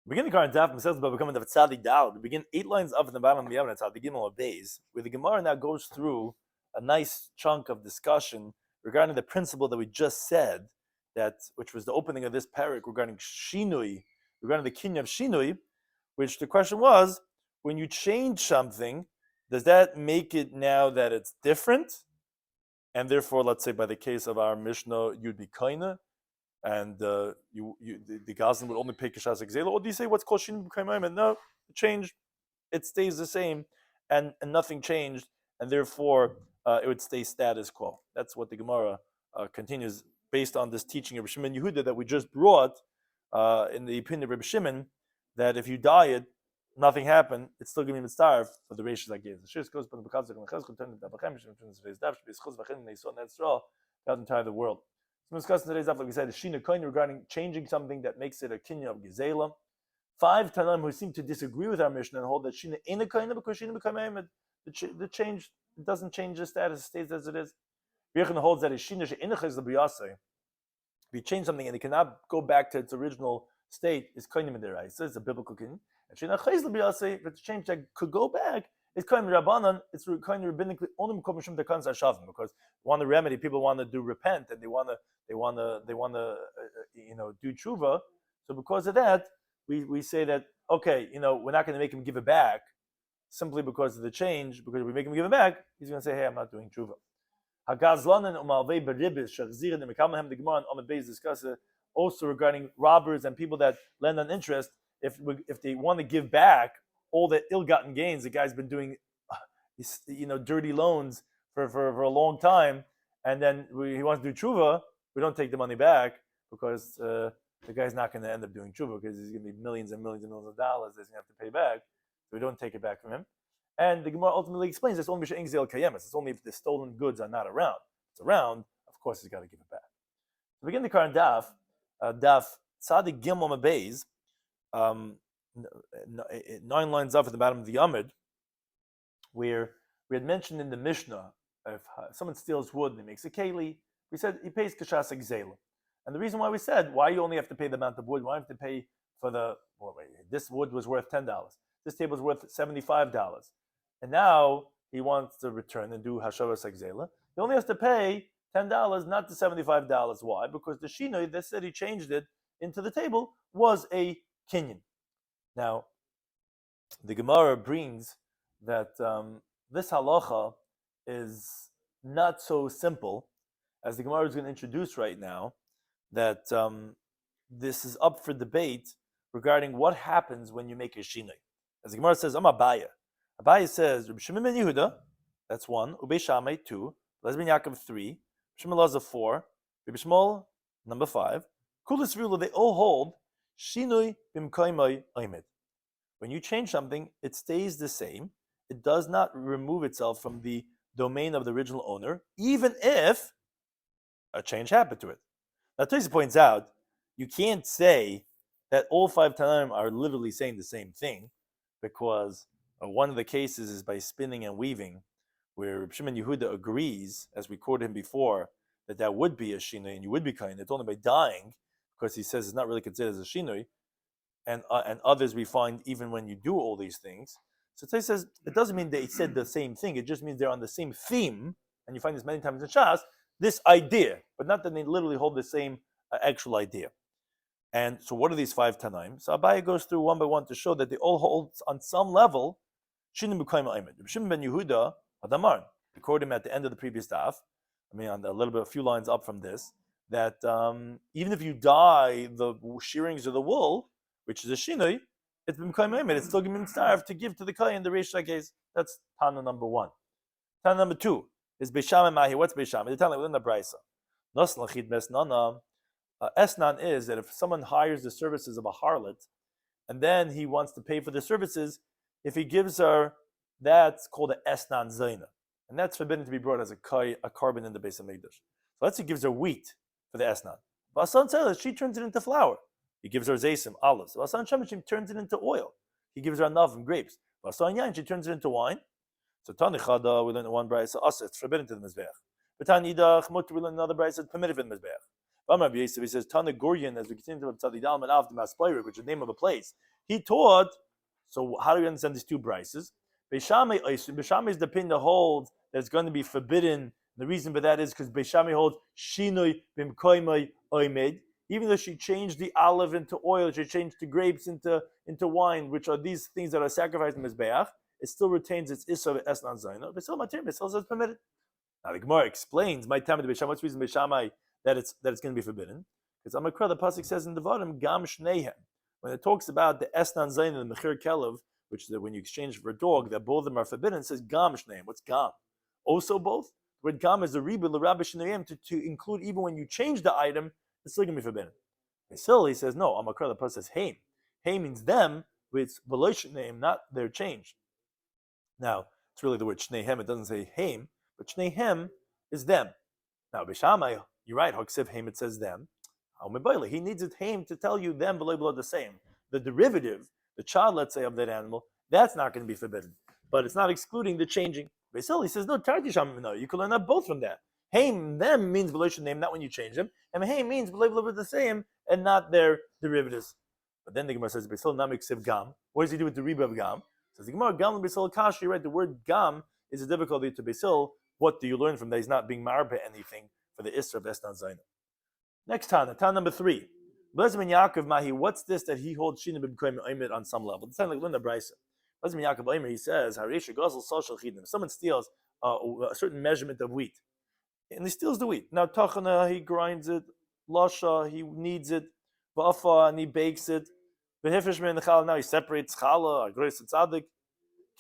Begin the current Daf Mesechus Bava Kama Daf Tzadi Dal. We begin 8 lines up in the bottom of the Yomim Tzadi Gimel of Beis, where the Gemara now goes through a nice chunk of discussion regarding the principle that we just said, which was the opening of this parak regarding shinui, regarding the kinyan of shinui, which the question was, when you change something, does that make it now that it's different? And therefore, let's say by the case of our Mishnah, you'd be kaina, and the Gazan would only pay kishas exela, or do you say what's called shinui b'kayim? And no, it changed, it stays the same, and nothing changed, and therefore it would stay status quo. That's what the Gemara continues based on this teaching of Rabbi Shimon Yehuda that we just brought in the opinion of Rabbi Shimon, that if you diet, nothing happened, it's still going to be mitzvah for the ratios I gave. The shir goes by the Bechaz the entire the world. So we're discussing today's daf, like we said, the Shina Koin regarding changing something that makes it a kinyan of Gezela. 5 Tanaim who seem to disagree with our Mishnah and hold that Shina ain't a Koin because Shina B'Kayim, the change doesn't change the status, it stays as it is. Yechon holds that a Shina she'inach is the biyasei. If you change something and it cannot go back to its original state, is Koinim in their eyes. So it's a biblical kinyan. And Shina chayz the biyasei, if it's a change that could go back, it's Koinim Rabbanan, it's Koinim rabbinically only M'kom Mishum Dekan Sashavim, because they want to remedy, people want to do repent, and they want to do tshuva. So because of that, we say that, okay, we're not going to make him give it back simply because of the change, because if we make him give it back, he's going to say, hey, I'm not doing tshuva. The Gemara on Amud Beis discusses also regarding robbers and people that lend on interest. If they want to give back all the ill-gotten gains, the guy's been doing dirty loans for a long time, and then he wants to do tshuva, we don't take the money back because the guy's not going to end up doing tshuva because he's going to be millions and millions and millions of dollars that he's going to have to pay back. So we don't take it back from him. And the Gemara ultimately explains it's only it's only if the stolen goods are not around. If it's around, of course he's got to give it back. To begin the current Daf Tzadi Gimel Beis, 9 lines up at the bottom of the Amud, where we had mentioned in the Mishnah, if someone steals wood and he makes a keli, we said he pays kashas exela. And the reason why we said, why you only have to pay the amount of wood, why you have to pay for this wood was worth $10, this table is worth $75, and now he wants to return and do hashavas exela, he only has to pay $10, not the $75. Why? Because the shinoi that said he changed it into the table was a kinyan. Now, the Gemara brings that this halacha is not so simple, as the Gemara is going to introduce right now, that this is up for debate regarding what happens when you make a shinoi. As the Gemara says, I'm Abaya. Abaya says, Rabbi Shimon ben Yehuda, that's 1, Ubei Shammai 2, Lez ben Yaakov 3, Shimon Lazar 4, Rabbi Shmuel number 5, Kulis Rula, they all hold shinoi b'mkaimai oimed. When you change something, it stays the same. It does not remove itself from the domain of the original owner, even if a change happened to it. Now, Tosi points out, you can't say that all 5 Tanaim are literally saying the same thing, because one of the cases is by spinning and weaving, where Rabbi Shimon Yehuda agrees, as we quoted him before, that would be a shinoi and you would be kind. It's only by dying, because he says it's not really considered as a shinoi, and others we find even when you do all these things. So Tzai says it doesn't mean they said the same thing. It just means they're on the same theme, and you find this many times in Shas, this idea, but not that they literally hold the same actual idea. And so what are these 5 Tanaim? So Abaye goes through one by one to show that they all hold on some level Shinu B'Kayim Aymed. Shimon ben Yehuda Adamar, we quote him at the end of the previous daf, on a few lines up from this, that even if you dye the shearings of the wool, which is a shinoi, it's been B'Kayim, it's still going to to give to the Kayin the Reish case. That's Tana number 1. Tana number 2 is Beishamai Mahi. What's Beishamai? The Tana within the Brisa. Noslachid Besnana. Esnan is that if someone hires the services of a harlot, and then he wants to pay for the services, if he gives her, that's called an Esnan Zaina. And that's forbidden to be brought as a carbon in the base of Mikdash. So let's say he gives her wheat for the Esnan. Vasan says she turns it into flour. He gives her zaysim, olives. Vasan Shemashim turns it into oil. He gives her anavim, grapes. Vasan Yain, she turns it into wine. So Tanichada, we learn in one brayse, asa, it's forbidden to the mizbeach. But Tanidach, mutter, we learn another brayse, it's permitted in the mizbeach. He says Tana Guryan, as we continue to Tzadi Dalman Av the Maspire, which is the name of a place. he taught. So how do we understand these two brises? Beishamai is the opinion that holds that it's going to be forbidden. The reason for that is because Beishamai holds shinoi bimkoimai oimed. Even though she changed the olive into oil, she changed the grapes into wine, which are these things that are sacrificed in Mizbeach, it still retains its issa of esnan zayna. But still, matir, but still says permitted. Now the Gemara explains my time to Beishamai. What's the reason Beishamai that it's going to be forbidden? Because Amakra, the pasuk says in the Devarim, gam shnehem. When it talks about the esnan zayna and the mechir kelev, which is that when you exchange for a dog, that both of them are forbidden, it says gam shnehem. What's gam? Also both. The word gam is the riba l'rabbi shnayim to include even when you change the item, it's still going to be forbidden. Still, he says no. Amakra, the pasuk says haim. Haim means them, with v'lo shnayim, not their change. Now it's really the word shnehem. It doesn't say haim, but shnehem is them. Now Beishamai, you're right. Hoksiv haim, it says them. He needs it haim to tell you them below the same. The derivative, the child, let's say, of that animal, that's not going to be forbidden. But it's not excluding the changing. Basil, he says, no, you can learn that both from that. Haim, them means relation name, not when you change them. And haim means below the same and not their derivatives. But then the Gemara says, Basil, namiksiv gam. What does he do with the riba of gam? Says the Gemara, gam Basil kashi, right? The word gam is a difficulty to Basil. What do you learn from that? He's not being marba anything for the Isra of Estan Zaina. Next Tana number 3. Blezman Yaakov Mahi, what's this that he holds Shina b'Koyim Oimid on some level? It's kind of like Linda Brisa. Blezman Yaakov Oimid, he says, Harisha Gosel Social Chidim. Someone steals a certain measurement of wheat, and he steals the wheat. Now Tachana, he grinds it. Lasha, he kneads it. Ba'afa, and he bakes it. Behifishman the challah. Now he separates challah, agres tzadik.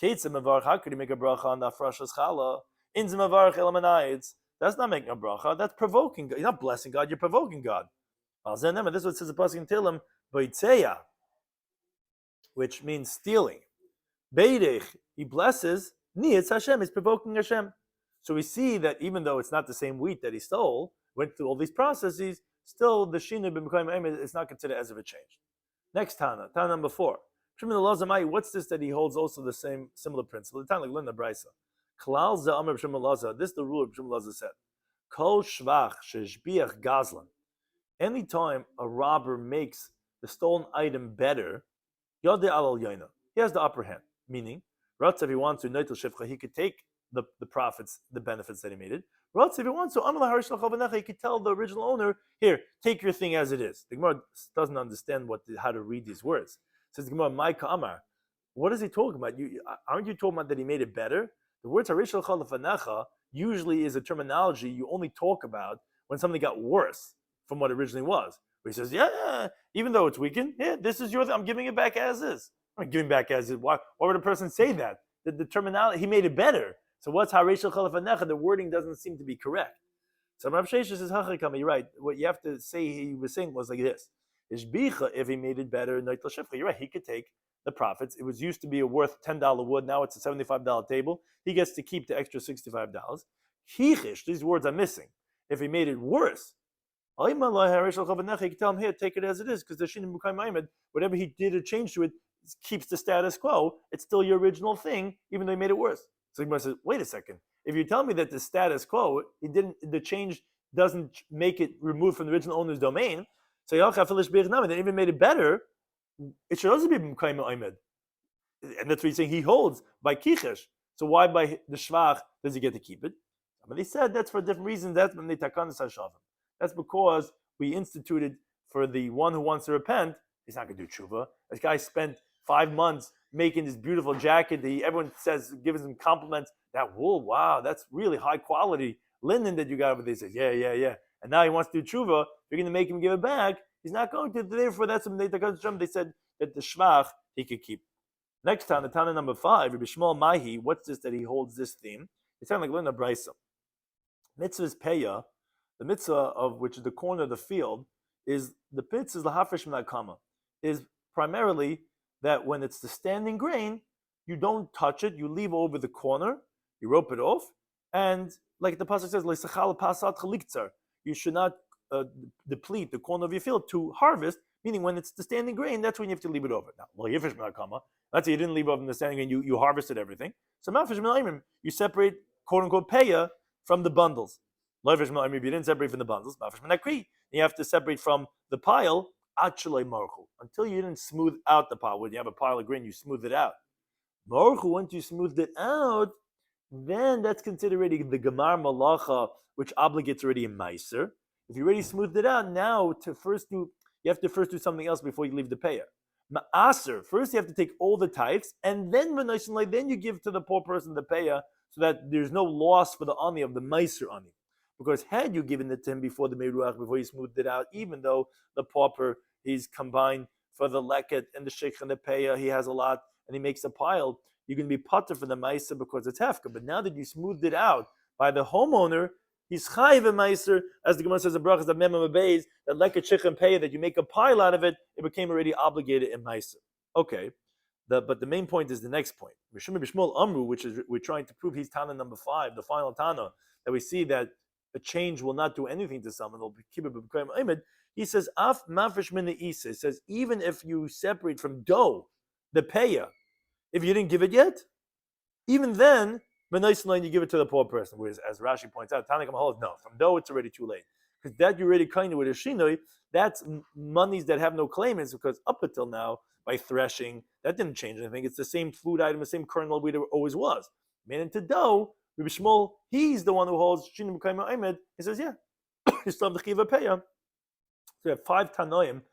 Keitzim avarch. How could he make a bracha on the afrashas challah? Inzim avarch elamanayitz. That's not making a bracha. That's provoking God. You're not blessing God. You're provoking God. This is what it says the pasuk in Tehillim, B'itzeya, which means stealing. Beirech, he blesses. Niyetz Hashem is provoking Hashem. So we see that even though it's not the same wheat that he stole, went through all these processes, still the shinu b'mekayim is not considered as if it changed. Next Tana number 4. What's this that he holds also the same similar principle? The Tana like Linda Brisa. This is the rule of Shmuel Laza said. Kol shvach sheshbiach gazlan. Anytime a robber makes the stolen item better, yodeh alal yoina. He has the upper hand. Meaning, Ratz, if he wants to noitel shivcha, he could take the profits, the benefits that he made it. Ratz, if he wants to, he could tell the original owner, here, take your thing as it is. The Gemara doesn't understand how to read these words. It says the Gemara, my kamar. What is he talking about? Aren't you talking about that he made it better? The words harishal chalafanecha usually is a terminology you only talk about when something got worse from what it originally was. Where he says, yeah, even though it's weakened, yeah, this is yours. I'm giving it back as is. I'm not giving back as is. Why would a person say that? The terminology, he made it better. So what's harishal chalafanecha? The wording doesn't seem to be correct. So Rav Sheshes says, you're right. What you have to say he was saying was like this. Ishbicha, if he made it better, you're right, he could take the profits. It was used to be a worth $10 wood, now it's a $75 table. He gets to keep the extra $65. Hichish, these words are missing. If he made it worse, he can tell him, here, take it as it is, because the Shinim B'Kayim Ma'amed, whatever he did or changed to it, keeps the status quo. It's still your original thing, even though he made it worse. So Gemara says, wait a second. If you tell me that the status quo, the change doesn't make it removed from the original owner's domain, so then even made it better, it should also be B'Kayim Ma'amed. And that's what he's saying. He holds by Kichesh. So why by the Shvach does he get to keep it? But he said that's for different reasons. That's when they Takanas HaShavim. That's because we instituted for the one who wants to repent, he's not going to do tshuva. This guy spent 5 months making this beautiful jacket. Everyone says, gives him compliments. That wool, wow, that's really high quality linen that you got over there. He says, yeah. And now he wants to do tshuva. You're going to make him give it back. He's not going to. Therefore, that's when they said that the shvach he could keep. Next time, the Tana number 5, Rabbi Shmuel Mahi. What's this that he holds this theme? It's kind of like Lina Brisa. Mitzvah's peya, the mitzvah of which is the corner of the field, is the mitzvah is lahafresh min kama, is primarily that when it's the standing grain, you don't touch it, you leave over the corner, you rope it off, and like the pasuk says, leisachal pasat chaliktzar, you should not deplete the corner of your field to harvest, meaning when it's the standing grain, that's when you have to leave it over. Now, lahafresh min kama, let's say you didn't leave over the standing grain, you harvested everything. So mafresh min you separate quote unquote peya from the bundles. If you didn't separate from the bundles, you have to separate from the pile Achalei marchu. Until you didn't smooth out the pile. When you have a pile of grain, you smooth it out. Marchu, once you smoothed it out, then that's considered already the Gemar Malacha, which obligates already a Meiser. If you already smoothed it out, now you have to first do something else before you leave the payer. Ma'aser, first you have to take all the tithes, and then then you give to the poor person the payer, so that there's no loss for the ani of the Meiser ani. Because had you given it to him before the Meruach, before you smoothed it out, even though the pauper, he's combined for the leket and the sheikh and the payer, he has a lot, and he makes a pile, you're going to be potter for the meiser because it's hefka. But now that you smoothed it out by the homeowner, he's chayiv a meiser, as the Gemara says in Brachas, that memam abeis, that leket sheikh and payer, that you make a pile out of it, it became already obligated in meiser. Okay, but the main point is the next point. Rishon Bishmol Amru, which is we're trying to prove he's Tana number 5, the final Tana, that we see that a change will not do anything to someone. They'll keep it b'kayim omed. He says, "Af mafresh min isa." Says even if you separate from dough the payer, if you didn't give it yet, even then, b'nais you give it to the poor person. Whereas, as Rashi points out, Tanakh holds no, from dough it's already too late because that you already kind of with a shinoi. That's monies that have no claimants because up until now by threshing that didn't change anything. It's the same food item, the same kernel wheat it always was. Made into dough. Rabbi Shmuel, he's the one who holds Shinim B'Kayim Ha'emed. He says, yeah, you still have the Chiva Peya. So we have 5 Tanoim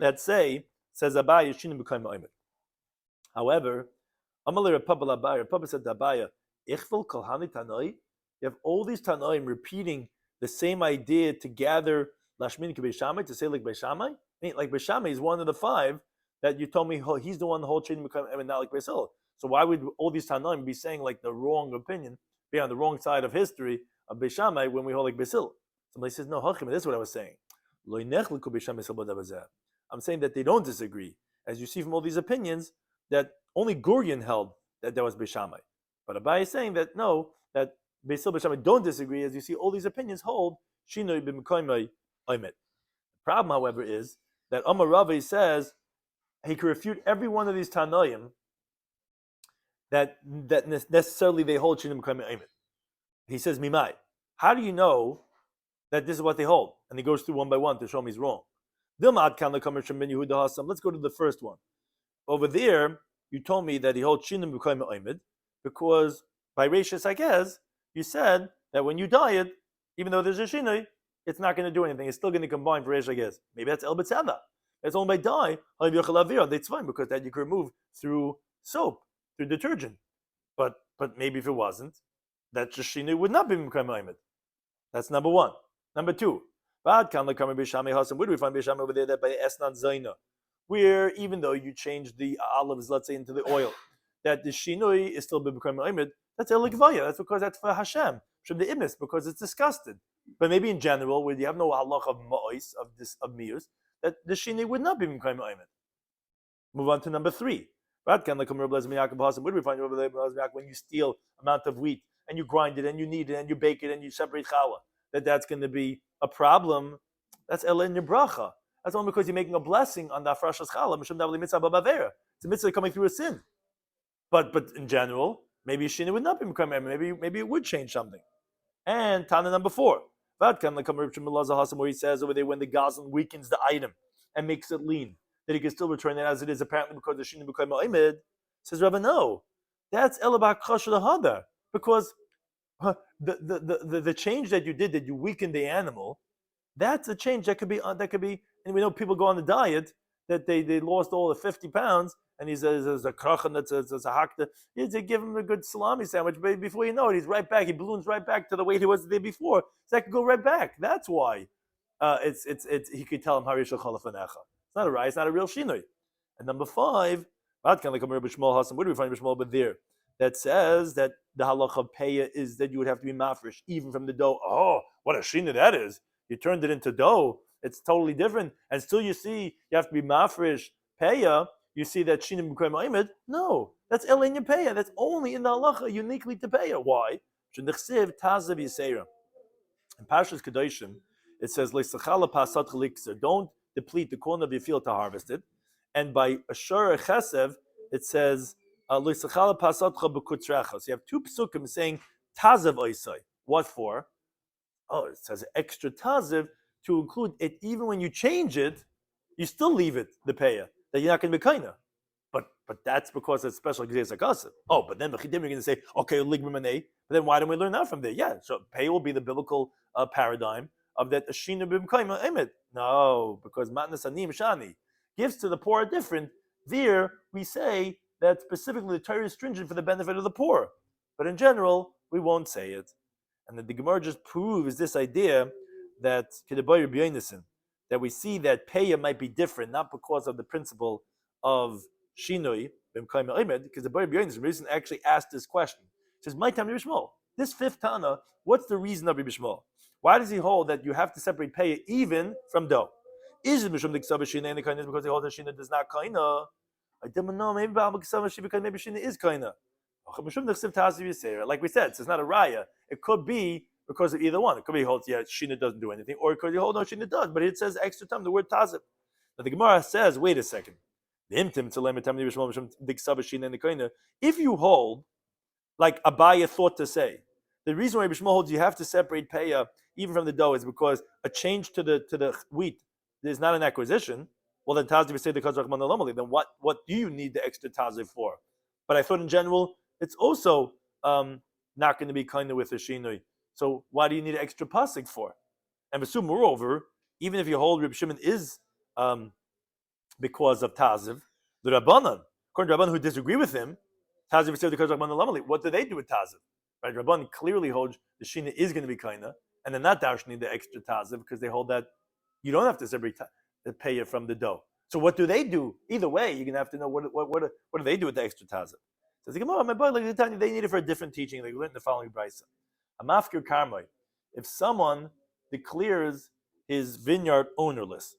that says Abaya, Shinim B'Kayim Ha'emed. However, Amalei Rapapa Abaya, Rapapa said to Abaya, Ichvel Kolhani Tanoi. You have all these Tanoim repeating the same idea to gather Lashmin K'Beishamai, to say like Beishamai. Like Beishamai is one of the 5 that you told me he's the one who holds Shinim B'Kayim Ha'emed, not like Beisil. So why would all these Tanoim be saying like the wrong opinion, be on the wrong side of history of Beishamai when we hold like Beisil? Somebody says, no, Hachim, this is what I was saying. I'm saying that they don't disagree. As you see from all these opinions, that only Gurion held that there was Beishamai. But Abai is saying that no, that Beisil Beishamai don't disagree. As you see, all these opinions hold Shinoi b'Mekayimai Oimet. The problem, however, is that Amar Ravi says he can refute every one of these Tanoim that necessarily they hold Shinim B'Kayim Ha'emed. He says, Mimai, how do you know that this is what they hold? And he goes through one by one to show me he's wrong. Let's go to the first one. Over there, you told me that he holds Shinim B'Kayim Ha'emed because by Rashis, I guess, you said that when you dye it, even though there's a Shinoi, it's not going to do anything. It's still going to combine for Resh, I guess. Maybe that's El B'Tzava. That's only by dye, that's fine because that you can remove through soap, through detergent. But maybe if it wasn't, that Shishinu would not be Mekayim Ha'emed. That's number 1. Number 2, where do we find Beishamai over there? That by Esnan Zaina, where even though you change the olives, let's say, into the oil, that the Shinui is still Mekayim Ha'emed. That's Elikvaya. That's because that's for Hashem, from the Imis, because it's disgusted. But maybe in general, where you have no halach of ma'os, of mius, that the Shinui would not be Mekayim Ha'emed. Move on to number 3. Where do we find over there when you steal amount of wheat and you grind it and you knead it and you bake it and you separate challah? That's going to be a problem. That's ela in your bracha. That's only because you're making a blessing on the afrashas challah. It's a mitzvah coming through a sin. But in general, maybe Shina would not be Mekayim. Maybe it would change something. And Tana number 4. Where he says over there when the gazan weakens the item and makes it lean, that he can still return it as it is, apparently because the Shina B'Kayim Ha'emed. Says Rabbi, no, that's Elabak Chasher Hadar, because the change that you did, that you weakened the animal, that's a change that could be, and we know people go on the diet, that they lost all the 50 pounds, and he says there's a krachan, that's a hakta. They give him a good salami sandwich, but before you know it, he's right back. He balloons right back to the weight he was the day before. So that could go right back. That's why he could tell him Harishal Chalafanecha. It's not a rai, it's not a real shinoi. And number 5, where do we find Bishmol over there? That says that the halacha of peya is that you would have to be mafresh, even from the dough. Oh, what a shinoi that is. You turned it into dough. It's totally different. And still you see, you have to be mafresh, peya. You see that shinim b'kayim ha'emed? No, that's elenya peya. That's only in the halacha, uniquely to peya. Why? In Parshas Kedoshim, it says, don't deplete the corner of your field to harvest it. And by Ashur Chesev, it says, so you have 2 psukim saying, Tazev Oisai. What for? Oh, it says extra Tazev to include it even when you change it, you still leave it the payah that you're not going to be kaina. But that's because it's special gzeis akasim. Oh, but then you're going to say, okay, ligmanei. But then why don't we learn that from there? Yeah, so pay will be the biblical paradigm of that ashina b'mkaima emet. No, because matnas anim shani gifts to the poor are different. There we say that specifically the Torah is stringent for the benefit of the poor, but in general we won't say it. And the Gemara just proves this idea that that we see that payah might be different, not because of the principle of shinoi, because the Rabbi Yonis actually asked this question. He says, "My time Rabbi Shmuel, this fifth Tana, what's the reason of Rabbi Shmuel? Why does he hold that you have to separate payah even from dough? Is it mishum diksava shina and the kindness because he holds that shina does not kaina? I don't know. Maybe maybe shina is kaina. Like we said, it's not a raya. It could be because of either one. It could be he holds shina doesn't do anything, or it could be hold no shina does, but it says extra time the word tazib. But the Gemara says, wait a second. If you hold, like Abaya thought to say, the reason why Rabbi Shmuel holds you have to separate payah even from the dough is because a change to the wheat is not an acquisition. Well, then taziv say the kazach manalamali. Then what do you need the extra taziv for? But I thought in general it's also not going to be kind of with the shinoi. So why do you need an extra pasuk for? And assume moreover, even if you hold Reb Shimon is because of taziv, the Rabbanan, according to Rabbanan who disagree with him, taziv say the kazach manalamali. What do they do with taziv? Right, Rabbanan clearly holds the shina is going to be kinda, and they're not darshaning the extra taziv because they hold that you don't have to separate the payah from the dough. So what do they do? Either way, you're going to have to know what do they do with the extra taziv. So the Gemara, my boy, like they need it for a different teaching. They learned in the following brisa: a mafkir karmai. If someone declares his vineyard ownerless,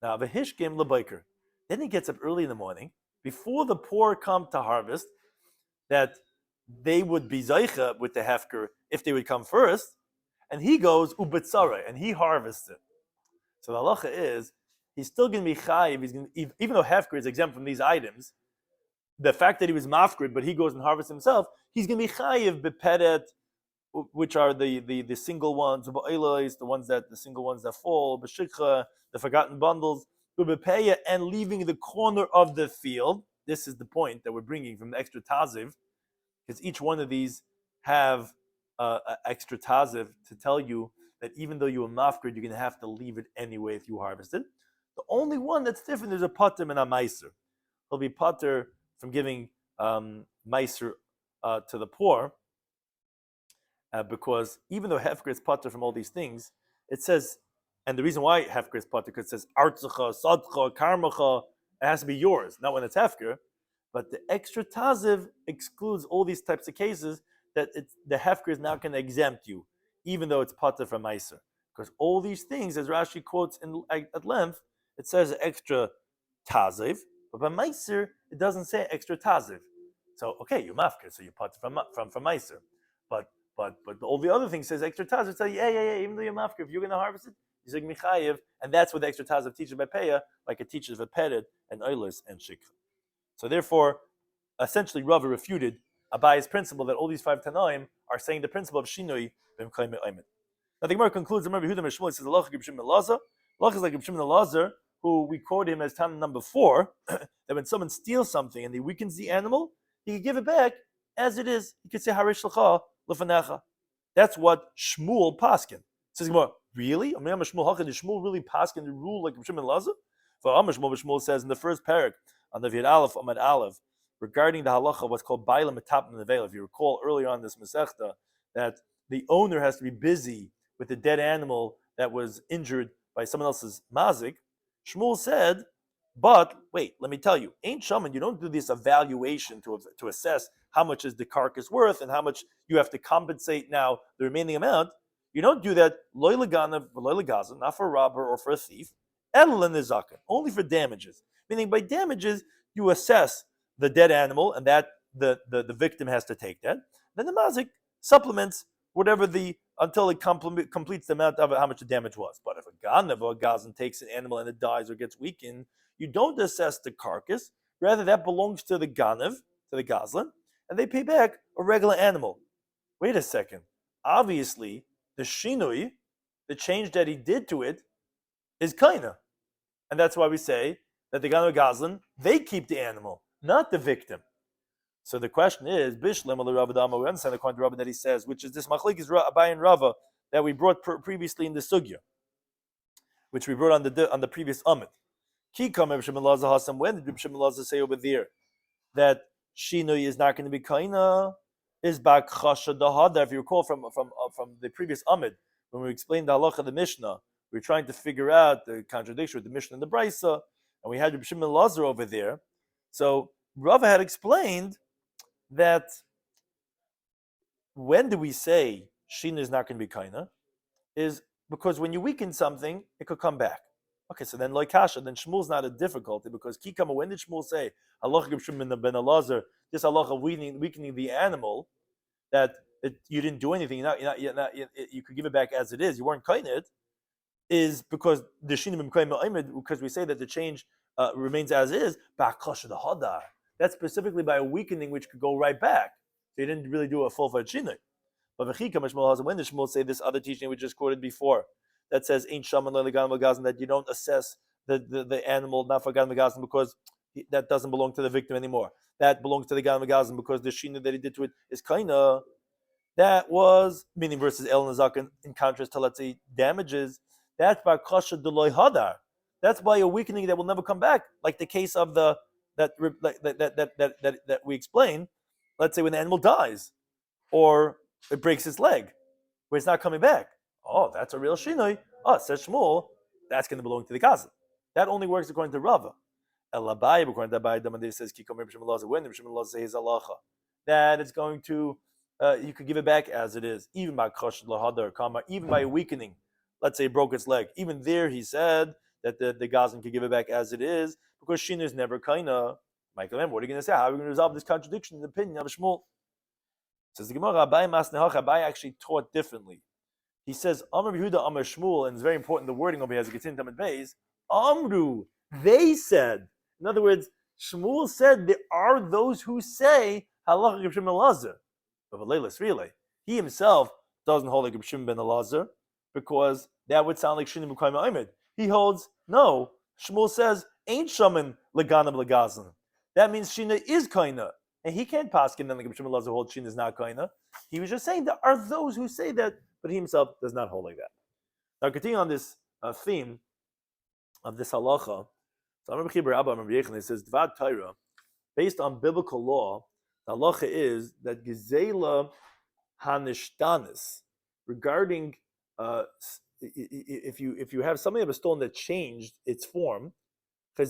now the hishkim lebiker, then he gets up early in the morning before the poor come to harvest, that they would be zaycha with the hefker if they would come first, and he goes ubetzara and he harvests it. So the halacha is he's still going to be chayiv. Even though hefker is exempt from these items, the fact that he was mafkrid, but he goes and harvests himself, he's going to be chayiv beperet, which are the single ones, the single ones that fall, b'shikha, the forgotten bundles, ubepeya, and leaving the corner of the field. This is the point that we're bringing from the extra taziv, because each one of these have extra taziv to tell you that even though you're mafkrid, you're going to have to leave it anyway if you harvest it. The only one that's different is a pater and a meiser. He'll be pater from giving meiser to the poor, because even though hefker is pater from all these things, it says, and the reason why hefker is pater because it says artzacha, sadcha, karmacha, it has to be yours, not when it's hefker. But the extra taziv excludes all these types of cases that the hefker is not going to exempt you, even though it's pater from meiser. Because all these things, as Rashi quotes at length, it says extra taziv, but by meiser it doesn't say extra taziv. So okay, you're mafker, so you're pater from meiser, but all the other things says extra taziv. So yeah, even though you're mafker, if you're going to harvest it, you're saying michayev, and that's what the extra taziv teaches by payah, like it teaches v'peret and oilis and shikha. So therefore, essentially, Rava refuted Abaye's principle that all these five Tanaim are saying the principle of Shinoi b'mkayim aymin. Now the Gemara concludes, Rabbi Yehuda Mishmuel says, Allah is like Rabbi Shimon Elazar, who we quote him as Tana number 4, that when someone steals something and he weakens the animal, he can give it back as it is. He could say, Harish L'cha L'fanecha. That's what Shmuel paskin. Says Gemara, really? Did Shmuel really paskin the rule like Rabbi Shimon Elazar? For Shmuel says in the first parak, on the Viet Aleph, Amad Aleph, regarding the halacha, what's called Bailam Etap Nevel. If you recall earlier on this Masechta, that the owner has to be busy with the dead animal that was injured by someone else's mazik. Shmuel said, but wait, let me tell you, ain't shaman, you don't do this evaluation to assess how much is the carcass worth and how much you have to compensate now the remaining amount. You don't do that loy leganav, loy legazan, not for a robber or for a thief, only for damages. Meaning by damages, you assess the dead animal and that the victim has to take that. Then the mazik supplements whatever until it completes the amount of how much the damage was. But if a ganav or a gazan takes an animal and it dies or gets weakened, you don't assess the carcass. Rather, that belongs to the ganav, to the gazlan, and they pay back a regular animal. Wait a second. Obviously, the shinui, the change that he did to it, is kaina. And that's why we say that the Gan Gazlan, they keep the animal, not the victim. So the question is, Bishlem al Rava Dama, we understand according to Rava that he says, which is this Machlekes Abai and Rava that we brought previously in the Sugya, which we brought on the previous Amid. Ki kam Reb Shimon Lazar Hasam, when did Reb Shimon Lazar say over there that Shinui is not going to be kaina? Is back chasha dahada. If you recall from the previous Amid, when we explained the halacha of the Mishnah, we were trying to figure out the contradiction with the Mishnah and the Brisa, and we had Reb Shimon Lazar over there. So Rava had explained that when do we say Shina is not going to be kaina? Is because when you weaken something, it could come back. Okay, so then loikasha, then Shmuel's not a difficulty because Kikama, when did Shmuel say halacha Reb Shimon ben Elazar, this halacha of weakening the animal, that you didn't do anything, you could give it back as it is, you weren't kained, is because the Shinim because we say that the change remains as is, the hadar. That's specifically by a weakening which could go right back. So you didn't really do a full-fledged Shinui. But when the Shmuel say this other teaching we just quoted before, that says Ein Shaman Legan Magazin, that you don't assess the animal not for Gan Magazin because that doesn't belong to the victim anymore. That belongs to the Gan Magazin because the Shina that he did to it is kaina. That was meaning versus El Nazak in contrast to, let's say, damages. That's by Kasha Deloy Hadar. That's by a weakening that will never come back, like the case of that we explained. Let's say when the animal dies, or it breaks its leg, where it's not coming back. Oh, that's a real shinoi. Oh, says Shmuel, that's going to belong to the Gaza. That only works according to Rava. Elabai, according to Abai, Damadir says Kikom Reb Shimon Lazar. When Reb Shimon Lazar says halacha, that it's going to you could give it back as it is, even by Kosh Lahadar Kama, even by a weakening. Let's say it broke its leg. Even there, he said that the Gazan could give it back as it is because Shin is never kaina. Michael, what are you going to say? How are we going to resolve this contradiction in the opinion of Shmuel? Says the Gemara, Abai actually taught differently. He says, Amr Yehuda, Amr Shmuel, and it's very important the wording over here as it gets into Tamid Beis. Amru, they said. In other words, Shmuel said there are those who say Halacha Reb Shimon ben Elazar. But V'leilas, really, he himself doesn't hold like Reb Shimon ben Elazar because that would sound like Shinim B'Kayim Aymed. He holds, no, Shmuel says, ain't Shaman Leganam Legazan. That means Shina is Kaina. And he can't pass him then like Reb Shimon ben Elazar holds Shina is not Kaina. He was just saying there are those who say that, but he himself does not hold like that. Now, continuing on this theme of this halacha, so Rabbi Yechon, it says, Dvad Torah, based on biblical law, the halacha is that Gezela Hanishtanis, regarding if you have something of a stone that changed its form, you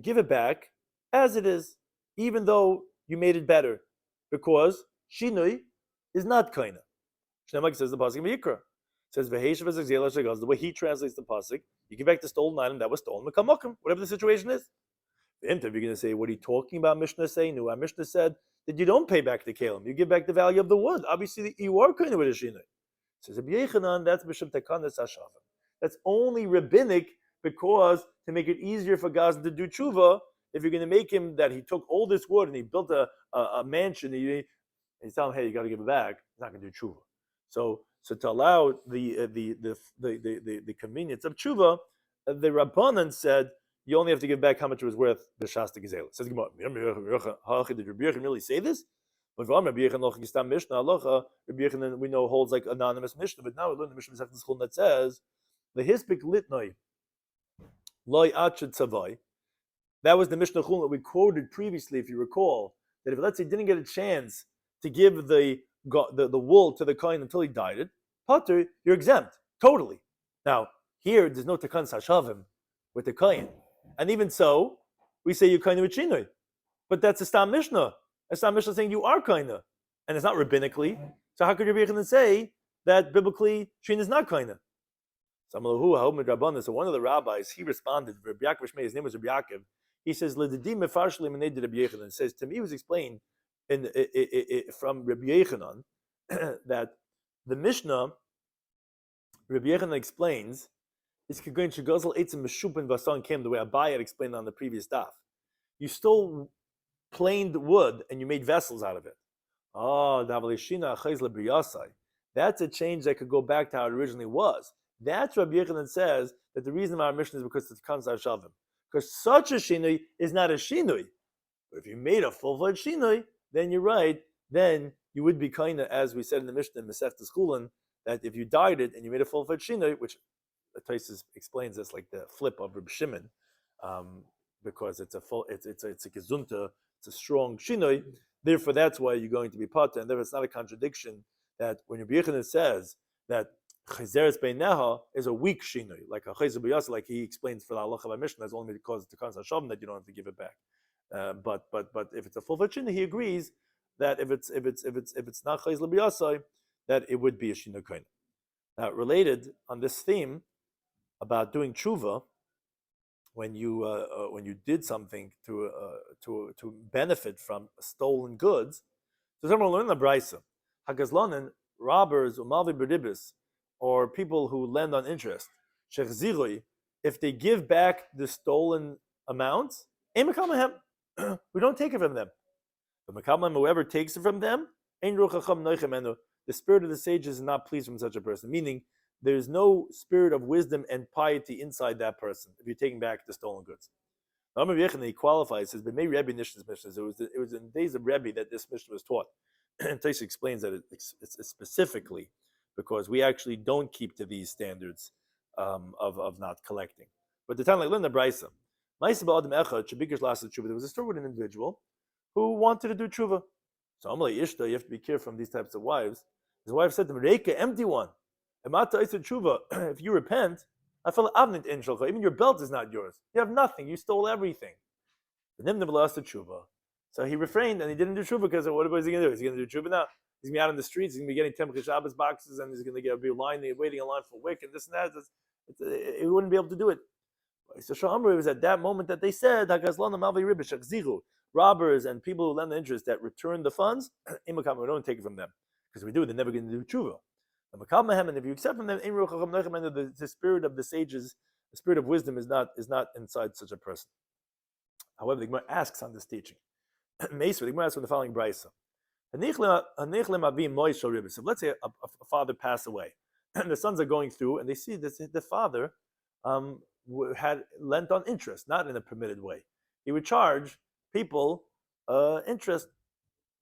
give it back as it is, even though you made it better, because Shinui is not kaina. Shnemak says the pasuk in Yikra. Says the way he translates the pasuk, you give back the stolen item that was stolen, whatever the situation is. If you're going to say, what are you talking about? Mishnah saying, no, our Mishnah said that you don't pay back the kalim, you give back the value of the wood. Obviously, you are kaina with a shinui. Says Rabbi Yechanan, that's B'Shem Tekanas Hashavim. That's only rabbinic because to make it easier for Gazan to do tshuva, if you're going to make him that he took all this wood and he built a mansion, and you tell him, hey, you got to give it back. He's not going to do tshuva. So to allow the convenience of tshuva, the Rabbanan said you only have to give back how much it was worth. B'shas the Gezela. Says Gemara, did Rabbi Yechon really say this? But Rabbi Yechon we know holds like anonymous Mishnah, but now we learn the Mishnah that says the hispik litnoi loy achad tzavai. That was the Mishnah Chulin that we quoted previously, if you recall, that if let's say he didn't get a chance to give the wool to the kohen until he dyed it, Potter, you're exempt totally. Now here there's no takan sashavim with the kohen, and even so, we say you're kohen with shinui, but that's a stam Mishnah. A stam Mishnah saying you are kohen, and it's not rabbinically. So how could Rabbi Yechon say that biblically shin is not kohen? So one of the rabbis he responded. Rabbi Yaakov, his name was Rabbi Yaakov. He says, and says, to me it was explained from Rabbi Yechanan that the Mishnah, Rabbi Yechanan explains, is the way Abai had explained on the previous daf. You stole planed wood and you made vessels out of it. Oh, that's a change that could go back to how it originally was. That's what Rabbi Yochanan says that the reason our mission is because it's Kansar Shavim. Because such a shinui is not a shinui. But if you made a full-fledged shinui, then you're right. Then you would be kind of, as we said in the Mishnah in Masechta Chulin, that if you dyed it and you made a full-fledged shinui, which the Tosfos explains this like the flip of Reb Shimon, because it's a gezunta, it's a strong shinui. Therefore, that's why you're going to be potter, and therefore it's not a contradiction that when Rabbi Yochanan says that Chazeres Beineha is a weak shinui, like a Chazer B'Yasa, like he explains for the halacha by Mishnah, that's only because it's a Kansar Shavim that you don't have to give it back. But if it's a full-fledged shinui, he agrees that if it's not Chazer B'Yasa, that it would be a shinui kain. Now, related on this theme about doing tshuva, when you did something to benefit from stolen goods, so someone learn the brisa, hagazlanin, robbers, umalvi beribis, or people who lend on interest, shechzirui, if they give back the stolen amounts, we don't take it from them. But whoever takes it from them, the spirit of the sages is not pleased from such a person. Meaning, there's no spirit of wisdom and piety inside that person if you're taking back the stolen goods. He qualifies, says, but maybe Rebbe Nishna's Mishnah. It was in the days of Rebbe that this Mishnah was taught. And Tosfos explains that it's specifically because we actually don't keep to these standards of not collecting. But the time like Linda Brisa, there was a story with an individual who wanted to do tshuva. So Amalei Ishta, you have to be careful from these types of wives. His wife said to him, Reika, empty one. If you repent, even your belt is not yours. You have nothing. You stole everything. So he refrained and he didn't do tshuva because what is he going to do? Is he going to do tshuva now? He's going to be out in the streets. He's going to be getting Temple Shabbos boxes and he's going to be waiting in line for wick and this and that. He wouldn't be able to do it. So Sha'amri, it was at that moment that they said, robbers and people who lend the interest that return the funds, we don't take it from them. Because if we do, they're never going to do tshuva. And if you accept from them, the spirit of the sages, the spirit of wisdom is not inside such a person. However, the Gemara asks on this teaching. The Gemara asks from the following brisa. So let's say a father passed away, and the sons are going through, and they see that the father had lent on interest, not in a permitted way. He would charge people interest.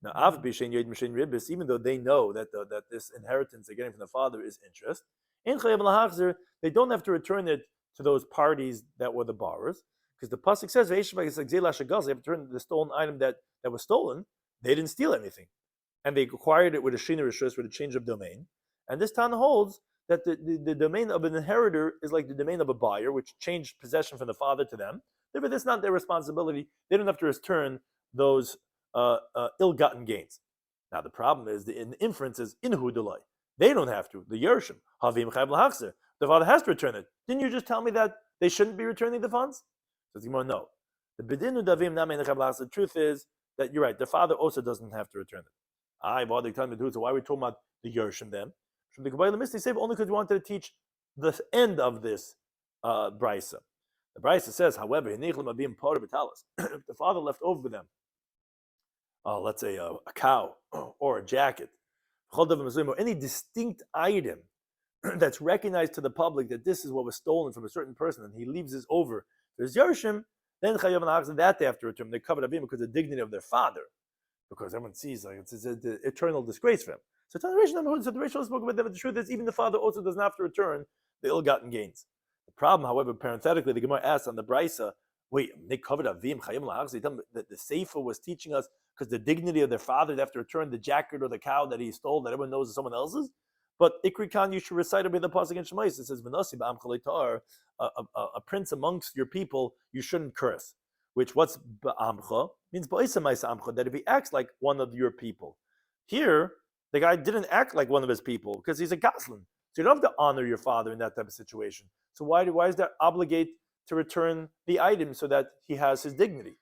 Now, even though they know that this inheritance they're getting from the father is interest, they don't have to return it to those parties that were the borrowers, because the pasuk says they have to return the stolen item that was stolen. They didn't steal anything, and they acquired it with a shina rishus, with a change of domain. And this Tana holds that the domain of an inheritor is like the domain of a buyer, which changed possession from the father to them. Therefore, that's not their responsibility. They don't have to return those ill-gotten gains. Now the problem is the inference is inhu delay. They don't have to. The Yershim havim chayv lahachzer. The father has to return it. Didn't you just tell me that they shouldn't be returning the funds? So the Gemara, no. The bedinu davim namei chayv lahachzer. The truth is that you're right. The father also doesn't have to return it. I bother telling me to do it. So why are we talking about the Yershim then? From the Kabbalah Mishnah, say only because we wanted to teach the end of this brisa. The brisa says, however, if the father left over them, let's say a cow or a jacket, or any distinct item that's recognized to the public that this is what was stolen from a certain person, and he leaves this over. There's Yershim, then Chayav and that they have to return. They covered Avim because of the dignity of their father, because everyone sees like it's an eternal disgrace for him. So the Rishon spoke about them, but the truth is even the father also doesn't have to return the ill-gotten gains. The problem, however, parenthetically, the Gemara asks on the Brisa, wait, they covered Avim, Chayim Lahach, they tell them that the Sefer was teaching us because the dignity of their father, they have to return the jacket or the cow that he stole that everyone knows is someone else's. But Ikri Khan, you should recite it by the pasuk in Shemais. It says, "V'nasi ba'am chalita'ar," a prince amongst your people, you shouldn't curse. Which what's ba'amcha means ba'isa amcha, that if he acts like one of your people. Here, the guy didn't act like one of his people because he's a goslin. So you don't have to honor your father in that type of situation. So why is that obligate to return the item so that he has his dignity?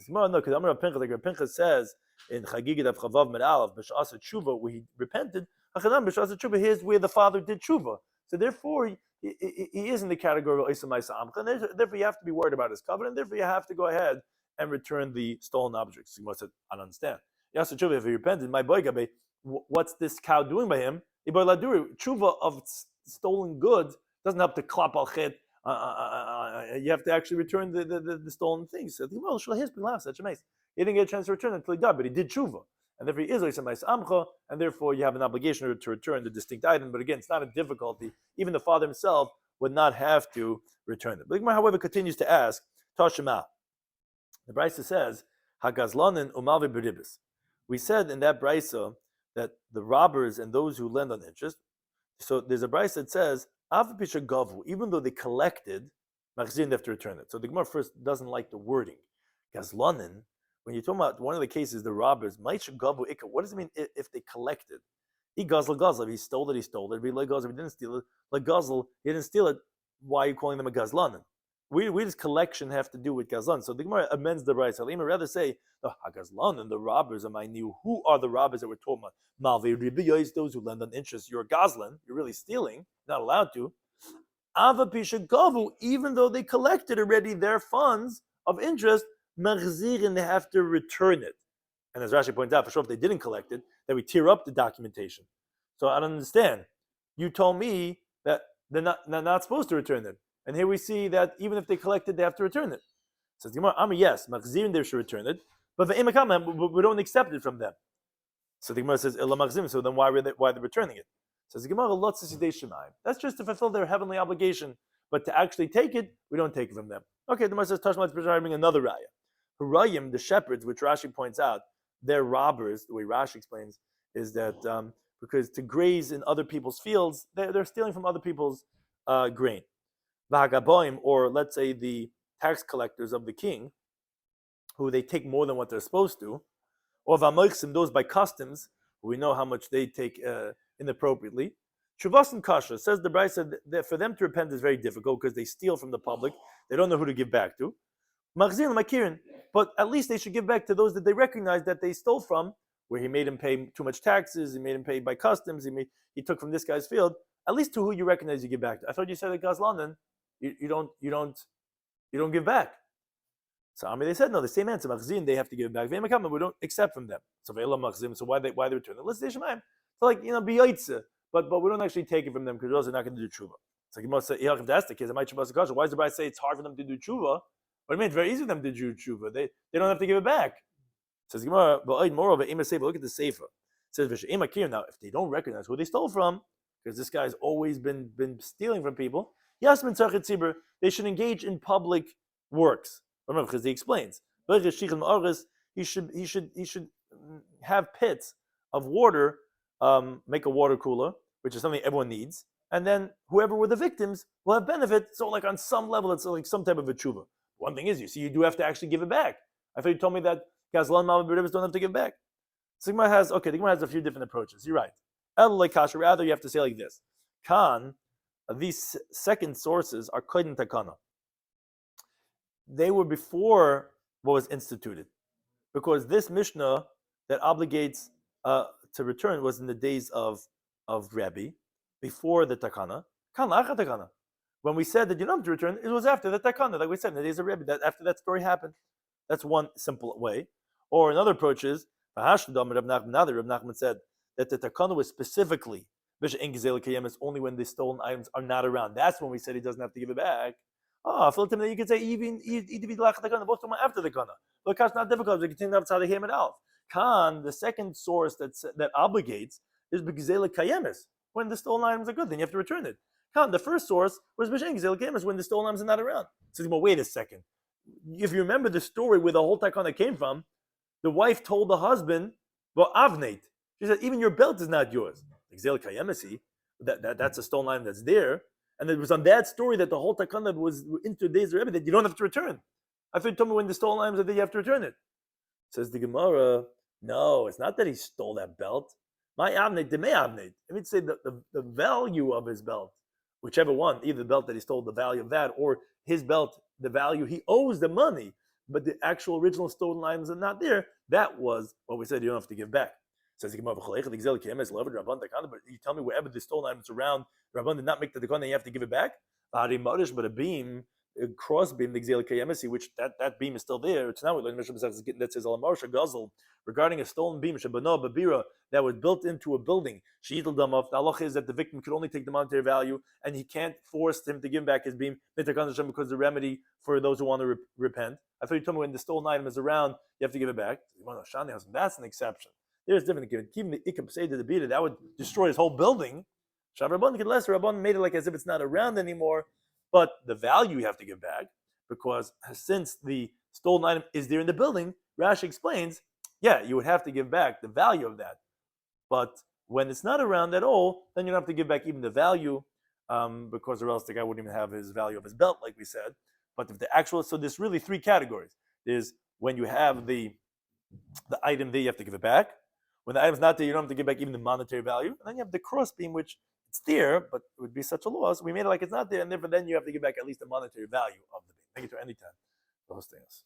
No, because Amar Pinchas says in Chagiga Daf Chavav Med Aleph, B'shas Tshuva, where he repented. B'shas Tshuva, here's where the father did Tshuva. So therefore, he is in the category of Oisa Maisa Amcha, and therefore you have to be worried about his covenant. Therefore, you have to go ahead and return the stolen objects. He must have, I don't understand. Yasa Tshuva, if he repented, my boy Gabe, what's this cow doing by him? Tshuva of stolen goods doesn't help to klap al chet. You have to actually return the stolen things. So, he didn't get a chance to return until he died, but he did tshuva. And therefore he is Oisamais Amcha, and therefore you have an obligation to return the distinct item. But again, it's not a difficulty. Even the father himself would not have to return it. But Gemara, however, continues to ask, Tashema. The Brisa says, Hagazlanin umalvi beribis. We said in that Brisa that the robbers and those who lend on interest, so there's a Brisa that says, Gavu, even though they collected, they have to return it. So the Gemara first doesn't like the wording. Gazlanin, when you're talking about one of the cases, the robbers, what does it mean if they collected? He gazla. If he stole it, he stole it. If he didn't steal it, like gazl, he didn't steal it. Why are you calling them a gazlanin? We just collection have to do with gazlan. So the Gemara amends the Brisa. I'd rather say the hagazlanin, the robbers of my new. Who are the robbers that we're talking about? Malvi ribiyos, those who lend on interest. You're a gazlan. You're really stealing. Not allowed to. Ava pisha gavu, even though they collected already their funds of interest. Machzirin, they have to return it. And as Rashi points out, for sure, if they didn't collect it, then we tear up the documentation. So I don't understand. You told me that they're not supposed to return it. And here we see that even if they collect it, they have to return it. Says the Gemara, yes, Machzirin, they should return it. But we don't accept it from them. So the Gemara says, so then why are they returning it? Says the Gemara, that's just to fulfill their heavenly obligation. But to actually take it, we don't take it from them. Okay, the Gemara says, Tashma, let's bring another raya. Hurayim, the shepherds, which Rashi points out, they're robbers. The way Rashi explains is that because to graze in other people's fields, they're stealing from other people's grain. Vahagaboim, or let's say the tax collectors of the king, who they take more than what they're supposed to, or vamoichsim, those by customs, who we know how much they take inappropriately. Shuvas and kasha, says the Brisa, that for them to repent is very difficult because they steal from the public. They don't know who to give back to. Machzir makirin, but at least they should give back to those that they recognize that they stole from, where he made him pay too much taxes, he made him pay by customs, he took from this guy's field. At least to who you recognize you give back to. I thought you said that Gazlanan, you don't give back. So they said no, the same answer. Machzin, they have to give it back. We don't accept from them. So so why they return it? Let's say Shemaim. So biyaitze, but we don't actually take it from them because those are not going to do tshuva. So you must say, if that's the case, why does the Bride say it's hard for them to do tshuva? But it means it's very easy for them to do tshuva. They don't have to give it back. Says Gemara, moreover, look at the sefer. It says now, if they don't recognize who they stole from, because this guy's always been stealing from people, they should engage in public works. Remember, because he explains, he should have pits of water, make a water cooler, which is something everyone needs, and then whoever were the victims will have benefit. So, like on some level, it's like some type of a tshuva. One thing is, you do have to actually give it back. I thought you told me that Gazlan Malabiribis don't have to give back. The Gemara has a few different approaches. You're right. Rather, you have to say like this: Khan, these second sources are koden takana. They were before what was instituted, because this Mishnah that obligates to return was in the days of Rabbi, before the takana. Kan lacha takana. When we said that you don't have to return, it was after the takana, like we said in the days of Rabbi. That after that story happened. That's one simple way. Or another approach is Rab Nachman said that the takana was specifically only when the stolen items are not around. That's when we said he doesn't have to give it back. You could say even after the kana. But it's not difficult. We continue outside the Haim and Alf. Kan, the second source that obligates is B'Gzela Kayemis. When the stolen items are good, then you have to return it. Kan, the first source was B'Shen Gzela Kayemis, when the stolen items are not around. So wait a second. If you remember the story where the whole takana came from, the wife told the husband, well, Avnate. She said, even your belt is not yours. Gzela Kayemisi, that's a stolen item that's there. And it was on that story that the whole takana was into the days of Rebbe that you don't have to return. I thought you told me when the stolen items are there, you have to return it. Says the Gemara, no, it's not that he stole that belt. My Avnate, the may Avnate. I mean, say the value of his belt, whichever one, either the belt that he stole, the value of that, or his belt, the value, he owes the money, but the actual original stolen items are not there. That was what we said you don't have to give back. Says the Gemara, but you tell me wherever the stolen items are around, Rabban did not make the takana, you have to give it back. But a beam, cross beam, the Gzeil Kayemesi, which that beam is still there. It's now we learn Mishnah that says Alamarsha Gazel regarding a stolen beam, Shabano Babira, that was built into a building. Sheetal Damaf. The halacha is that the victim could only take the monetary value, and he can't force him to give back his beam because the remedy for those who want to repent. I thought you told me when the stolen item is around, you have to give it back. That's an exception. There's different. Keeping the ikab say to the bida, that would destroy his whole building. Shavrabban could less. Rabban made it like as if it's not around anymore, but the value you have to give back because since the stolen item is there in the building, Rashi explains, yeah, you would have to give back the value of that. But when it's not around at all, then you don't have to give back even the value because or else the guy wouldn't even have his value of his belt, like we said. But if the actual, so there's really three categories. There's when you have the item there, you have to give it back. When the item's not there, you don't have to give back even the monetary value. And then you have the cross beam, which it's there, but it would be such a loss. We made it like it's not there, and therefore then you have to give back at least the monetary value of the beam. Thank you to any time for hosting us.